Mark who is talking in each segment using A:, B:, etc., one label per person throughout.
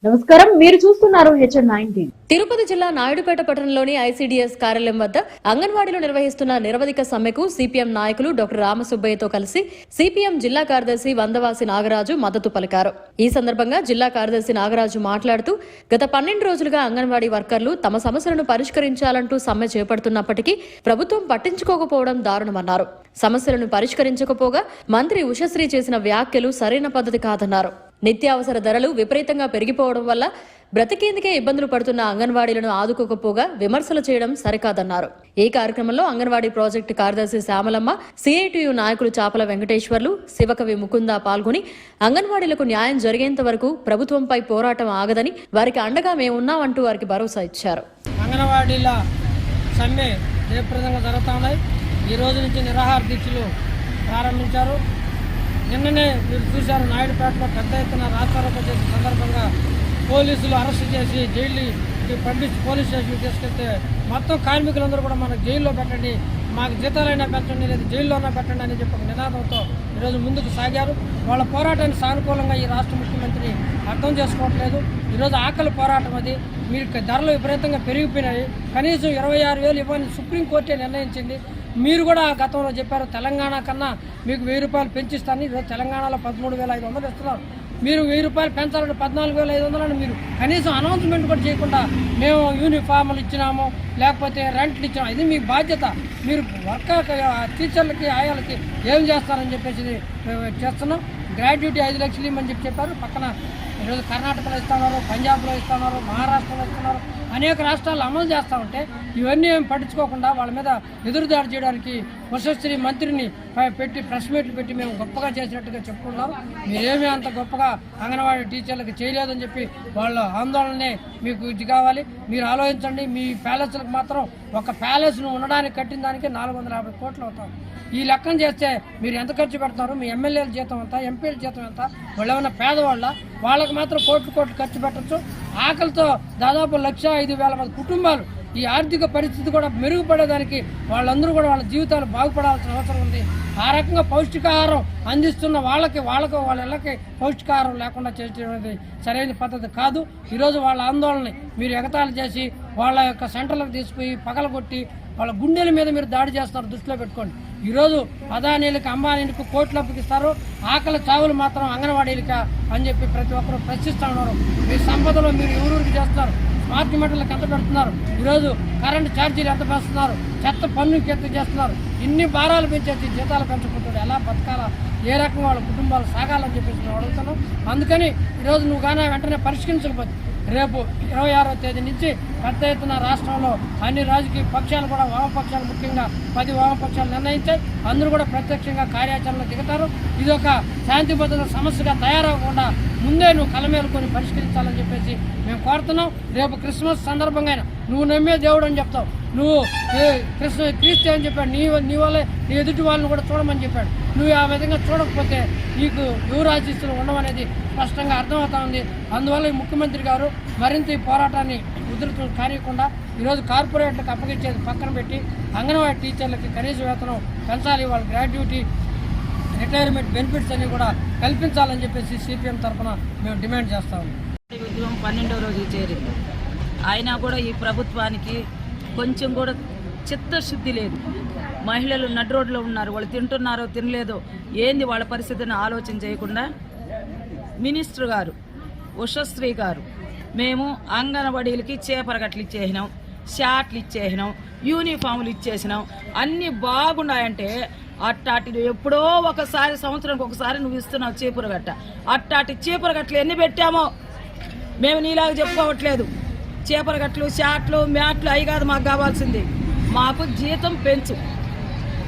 A: నమస్కారం, మీరు చూస్తున్నారు HN19.
B: తిరుపతి జిల్లా నాయుడుపేట పట్టణంలోని ఐసీడీఎస్ కార్యాలయం వద్ద అంగన్వాడీలో నిర్వహిస్తున్న నిరవధిక సమ్మెకు సిపిఎం నాయకులు డాక్టర్ రామసుబ్బయ్యతో కలిసి సిపిఎం జిల్లా కార్యదర్శి వందవాసి నాగరాజు మద్దతు పలికారు. ఈ సందర్భంగా జిల్లా కార్యదర్శి నాగరాజు మాట్లాడుతూ గత 12 రోజులుగా అంగన్వాడీ వర్కర్లు తమ సమస్యలను పరిష్కరించాలంటూ సమ్మె చేపడుతున్నప్పటికీ ప్రభుత్వం పట్టించుకోకపోవడం దారుణమన్నారు. సమస్యలను పరిష్కరించకపోగా మంత్రి ఉషశ్రీ చేసిన వ్యాఖ్యలు సరైన పద్ధతి కాదన్నారు. నిత్యావసర ధరలు విపరీతంగా పెరిగిపోవడం వల్ల బ్రతికేందుకే ఇబ్బందులు పడుతున్న అంగన్వాడీలను ఆదుకోకపోగా విమర్శలు చేయడం సరికాదన్నారు. ఈ కార్యక్రమంలో అంగన్వాడీ ప్రాజెక్టు కార్యదర్శి శ్యామలమ్మ, సిఐటియు నాయకులు చాపల వెంకటేశ్వర్లు, శివకవి ముకుంద పాల్గొని అంగన్వాడీలకు న్యాయం జరిగేంత వరకు ప్రభుత్వంపై పోరాటం ఆగదని, వారికి అండగా మేమున్నామంటూ వారికి భరోసా ఇచ్చారు.
C: అంగన్వాడీల సమ్మె జయప్రదంగా జరుగుతున్నాయి. ఈ రోజు నుంచి నిరాహార దీక్షలు ప్రారంభించారు. నిన్ననే మీరు చూశారు, నాయుడుపేటలో పెద్ద ఎత్తున రాస్తారోకో చేసిన సందర్భంగా పోలీసులు అరెస్ట్ చేసి జైలుకి పంపించి పోలీస్ స్టేషన్కి తీసుకెళ్తే మొత్తం కార్మికులందరూ కూడా మనకు జైల్లో పెట్టండి, మాకు జీతాలైనా పెట్టండి, లేదా జైల్లోనే పెట్టండి అని చెప్పి ఒక నినాదంతో ఈరోజు ముందుకు సాగారు. వాళ్ళ పోరాటానికి సానుకూలంగా ఈ రాష్ట్ర ముఖ్యమంత్రి అర్థం చేసుకోవట్లేదు. ఈరోజు ఆకలి పోరాటం అది. మీకు ధరలు విపరీతంగా పెరిగిపోయినాయి. కనీసం 26,000 ఇవ్వని సుప్రీంకోర్టే నిర్ణయించింది. మీరు కూడా గతంలో చెప్పారు, తెలంగాణ కన్నా మీకు 1000 రూపాయలు పెంచిస్తాను. ఈరోజు తెలంగాణలో 13,500 ఇస్తున్నారు. మీరు 1000 రూపాయలు పెంచాలంటే 14,500 అని మీరు కనీసం అనౌన్స్మెంట్ కూడా చేయకుండా మేము యూనిఫామ్లు ఇచ్చినాము, లేకపోతే రెంట్లు ఇచ్చినాము, ఇది మీ బాధ్యత. మీరు టీచర్లకి ఆయాలకి ఏం చేస్తారని చెప్పేసి చేస్తున్నాం. గ్రాడ్యుయేటీ 5 లక్షలు ఇవ్వమని చెప్పారు. పక్కన ఈరోజు కర్ణాటకలో ఇస్తున్నారు, పంజాబ్లో ఇస్తున్నారు, మహారాష్ట్రలో ఇస్తున్నారు, అనేక రాష్ట్రాలు అమలు చేస్తూ ఉంటే ఇవన్నీ ఏమి పట్టించుకోకుండా వాళ్ళ మీద ఎదురుదాడి చేయడానికి ఉషశ్రీ మంత్రిని పెట్టి ప్రెస్ మీట్లు పెట్టి మేము గొప్పగా చేసినట్టుగా చెప్పుకున్నాం. మీరేమీ అంత గొప్పగా అంగన్వాడీ టీచర్లకు చేయలేదని చెప్పి వాళ్ళ ఆందోళనే మీకు ఇది కావాలి. మీరు ఆలోచించండి, మీ ప్యాలెస్లకు మాత్రం ఒక ప్యాలెస్ను ఉండడానికి కట్టిన దానికి 450 కోట్లు అవుతాం. ఈ లెక్కన చేస్తే మీరు ఎంత ఖర్చు పెడుతున్నారు? మీ ఎమ్మెల్యేల జీతం ఎంత, ఎంపీల జీతం ఎంత? వాళ్ళు ఏమైనా పేదవాళ్ళ? వాళ్ళకి మాత్రం కోట్లు ఖర్చు పెట్టచ్చు. ఆకలితో దాదాపు 1,05,000 మంది కుటుంబాలు ఈ ఆర్థిక పరిస్థితి కూడా మెరుగుపడేదానికి వాళ్ళందరూ కూడా వాళ్ళ జీవితాలు బాగుపడాల్సిన అవసరం ఉంది. ఆ రకంగా పౌష్టికాహారం అందిస్తున్న వాళ్ళకి వాళ్ళ ఇళ్ళకి పౌష్టికాహారం లేకుండా చేసేది సరైన పద్ధతి కాదు. ఈరోజు వాళ్ళ ఆందోళనని మీరు ఎగతాళి చేసి వాళ్ళ యొక్క సెంటర్లకు తీసుకుపోయి పగలగొట్టి వాళ్ళ గుండెల మీద మీరు దాడి చేస్తారు. దృష్టిలో పెట్టుకోండి. ఈరోజు అదానీలకు, అంబానీలకు కోట్లు అప్పగిస్తారు, ఆకలి చావులు మాత్రం అంగన్వాడీలక అని చెప్పి ప్రతి ఒక్కరూ ప్రశ్నిస్తూ ఉన్నారు. మీ సంపదలో మీరు ఎవరికి చేస్తున్నారు? స్మార్ట్ మీటర్లకు ఎంత పెడుతున్నారు? ఈరోజు కరెంటు ఛార్జీలు ఎంత పెంచుతున్నారు? చెత్త పన్నుకి ఎంత చేస్తున్నారు? ఇన్ని భారాలు పెంచేసి జీతాలు పెంచకపోతే ఎలా బతకాలా? ఏ రకంగా వాళ్ళ కుటుంబాలు సాగాలని చెప్పేసి మేము అడుగుతున్నాం. అందుకని ఈరోజు నువ్వు కానీ వెంటనే పరిష్కరించకపోతే రేపు 26వ తేదీ నుంచి పెద్ద ఎత్తున రాష్ట్రంలో అన్ని రాజకీయ పక్షాలు కూడా, వామపక్షాలు ముఖ్యంగా 10 వామపక్షాలు నిర్ణయించాయి. అందరూ కూడా ప్రత్యక్షంగా కార్యాచరణలో దిగుతారు. ఇది ఒక శాంతి భద్రత సమస్యగా తయారవ్వకుండా ముందే నువ్వు కలమేలుకొని పరిష్కరించాలని చెప్పేసి మేము కోరుతున్నాం. రేపు క్రిస్మస్ సందర్భంగా నువ్వు నమ్మే దేవుడు అని చెప్తావు, నువ్వు క్రీస్తు అని చెప్పాడు, నీ వల్లే నీ ఎదుటి వాళ్ళని కూడా చూడమని చెప్పాడు. నువ్వు ఆ విధంగా చూడకపోతే నీకు ఎవరు ఆశిస్తులు ఉండమనేది స్పష్టంగా అర్థమవుతా ఉంది. అందువల్ల ఈ ముఖ్యమంత్రి గారు మరింత ఈ పోరాటాన్ని ఉధృతం కానియకుండా ఈరోజు కార్పొరేట్లకు అప్పగించేది పక్కన పెట్టి అంగన్వాడీ టీచర్లకి కనీస వేతనం పెంచాలి, వాళ్ళ గ్రాడ్యుయేటీ, రిటైర్మెంట్ బెనిఫిట్స్ అన్ని కూడా కల్పించాలని చెప్పేసి సిపిఎం తరఫున మేము డిమాండ్ చేస్తాము.
D: ఉద్యమం 12వ రోజు చేరింది. అయినా కూడా ఈ ప్రభుత్వానికి కొంచెం కూడా చిత్తశుద్ధి లేదు. మహిళలు నడి రోడ్లో ఉన్నారు, వాళ్ళు తింటున్నారో తినలేదో ఏంది వాళ్ళ పరిస్థితిని ఆలోచన చేయకుండా మినిస్టర్ గారు, ఉషశ్రీ గారు, మేము అంగన్వాడీలకి చేపరగట్లు ఇచ్చేసినాం, షాట్లు ఇచ్చేసినాం, యూనిఫాములు ఇచ్చేసినాం, అన్నీ బాగున్నాయంటే అట్టాటి ఎప్పుడో ఒకసారి సంవత్సరానికి ఒకసారి నువ్వు ఇస్తున్నావు చీపురగట్ట. అట్టాటి చీపురగట్లు ఎన్ని పెట్టామో మేము నీలాగా చెప్పుకోవట్లేదు. చీపురగట్లు, షాట్లు, మ్యాట్లు అవి కాదు మాకు కావాల్సింది. మాకు జీతం పెంచు,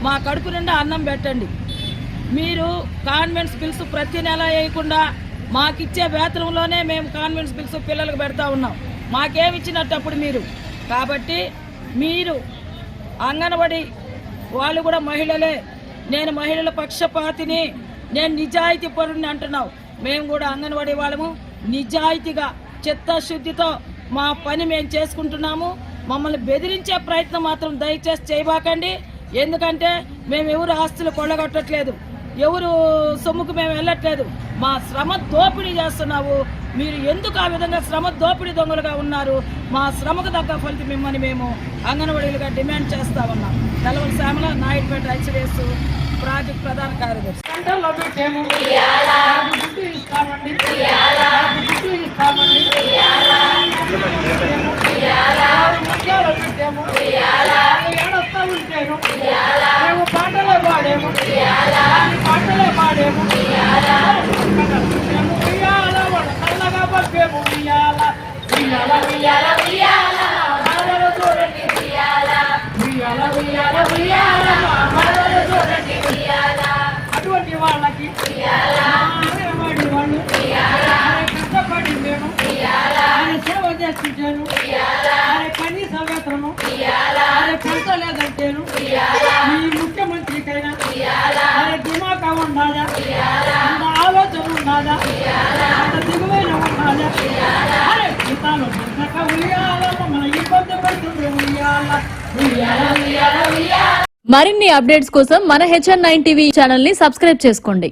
D: మా కడుపు నిండా అన్నం పెట్టండి. మీరు కాన్వెంట్స్ బిల్స్ ప్రతి నెల వేయకుండా మాకిచ్చే వేతనంలోనే మేము కాన్వెంట్స్ బిల్స్ పిల్లలకు పెడతా ఉన్నాం. మాకేమి ఇచ్చినట్టు అప్పుడు మీరు? కాబట్టి మీరు అంగన్వాడీ వాళ్ళు కూడా మహిళలే, నేను మహిళల పక్షపాతిని, నేను నిజాయితీ పరుని అంటున్నావు. మేము కూడా అంగన్వాడీ వాళ్ళము నిజాయితీగా చిత్తశుద్ధితో మా పని మేము చేసుకుంటున్నాము. మమ్మల్ని బెదిరించే ప్రయత్నం మాత్రం దయచేసి చేయబాకండి. ఎందుకంటే మేము ఎవరు ఆస్తులు కొల్లగొట్టట్లేదు. ఎవరు సొమ్ముకు మేము వెళ్ళట్లేదు. మా శ్రమ దోపిడీ చేస్తున్నావు. మీరు ఎందుకు ఆ విధంగా శ్రమ దోపిడీ దొంగలుగా ఉన్నారు? మా శ్రమకు తగ్గ ఫలితం మిమ్మల్ని మేము అంగన్వాడీలుగా డిమాండ్ చేస్తా ఉన్నాం. తెలవల శ్యామల, నాయుడుపేట ఐసిడిఎస్ ప్రాజెక్ట్ ప్రధాన కార్యదర్శి.
C: సెంటర్లో పెట్టాము, గుడ్డు ఇస్తామండి, గుడ్డు ఇస్తామండి, ముత్యాలు పెట్టాము, ఏడొస్తా ఉంటాను, మేము పాటలే పాడాము, పాటలే పాడాము, మేము ఉయ్యాల చల్లగా పట్టాము, ఉయ్యాల ఉయ్యాల ఉయ్యాల ఉయ్యాల మనవల చూడండి, ఉయ్యాల ఉయ్యాల ఉయ్యాల ఉయ్యాల మనవల చూడండి, ఉయ్యాల అటువంటి వాళ్ళకి అంగన్వాడీ వాళ్ళు కష్టపడి మేము ఆయన సేవ చేస్తుంటాను, ఆయన కనీస వేతనము ఆయన పెంచలేదంటేను ఈ ముఖ్యమంత్రికైనా ఆయన దిమాకా ఉండాలా, అంత ఆలోచన ఉండాలా, అంత దిగువైన ఉండాలా, అరే గీతాలు పెంచక ఉయ్యాల మన ఇబ్బంది పడుతుంది, ఉయ్యాల ఉయ్యాల ఉయ్యాల ఉయ్యాల.
B: మరిన్ని అప్డేట్స్ కోసం మన HN9 టీవీ ఛానల్ ని సబ్స్క్రైబ్ చేసుకోండి.